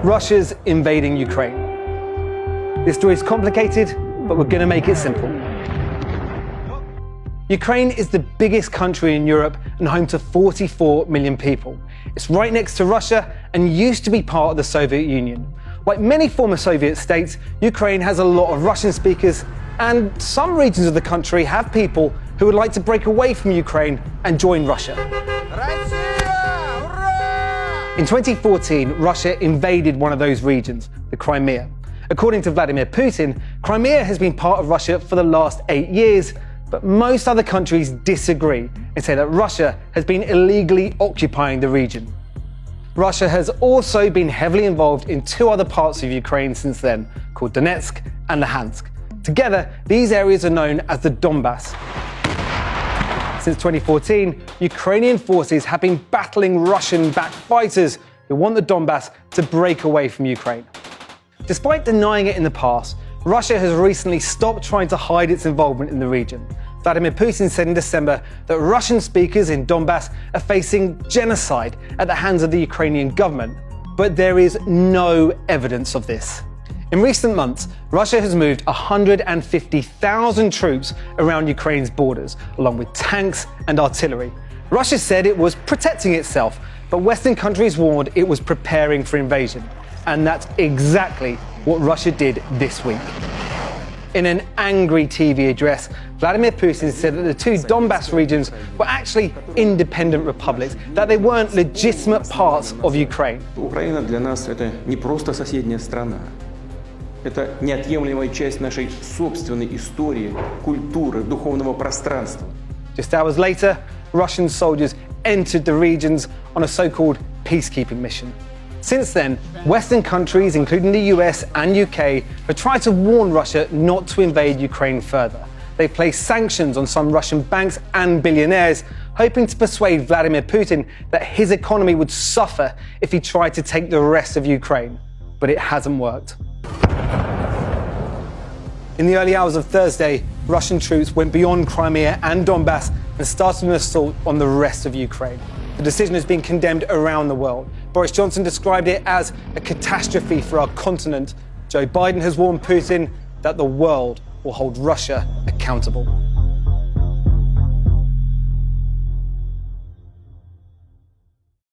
Russia's invading Ukraine. This story is complicated, but we're going to make it simple. Ukraine is the biggest country in Europe and home to 44 million people. It's right next to Russia and used to be part of the Soviet Union. Like many former Soviet states, Ukraine has a lot of Russian speakers, and some regions of the country have people who would like to break away from Ukraine and join Russia. In 2014, Russia invaded one of those regions, the Crimea. According to Vladimir Putin, Crimea has been part of Russia for the last 8 years, but most other countries disagree and say that Russia has been illegally occupying the region. Russia has also been heavily involved in 2 other parts of Ukraine since then, called Donetsk and Luhansk. Together, these areas are known as the Donbass. Since 2014, Ukrainian forces have been battling Russian-backed fighters who want the Donbass to break away from Ukraine. Despite denying it in the past, Russia has recently stopped trying to hide its involvement in the region. Vladimir Putin said in December that Russian speakers in Donbass are facing genocide at the hands of the Ukrainian government, but there is no evidence of this. In recent months, Russia has moved 150,000 troops around Ukraine's borders, along with tanks and artillery. Russia said it was protecting itself, but Western countries warned it was preparing for invasion. And that's exactly what Russia did this week. In an angry TV address, Vladimir Putin said that the 2 Donbass regions were actually independent republics, that they weren't legitimate parts of Ukraine. Украина для нас это не просто соседняя страна. Это неотъемлемая часть нашей собственной истории, культуры, духовного пространства. Just hours later, Russian soldiers entered the regions on a so-called peacekeeping mission. Since then, Western countries, including the US and UK, have tried to warn Russia not to invade Ukraine further. They've placed sanctions on some Russian banks and billionaires, hoping to persuade Vladimir Putin that his economy would suffer if he tried to take the rest of Ukraine. But it hasn't worked. In the early hours of Thursday, Russian troops went beyond Crimea and Donbass and started an assault on the rest of Ukraine. The decision has been condemned around the world. Boris Johnson described it as a catastrophe for our continent. Joe Biden has warned Putin that the world will hold Russia accountable.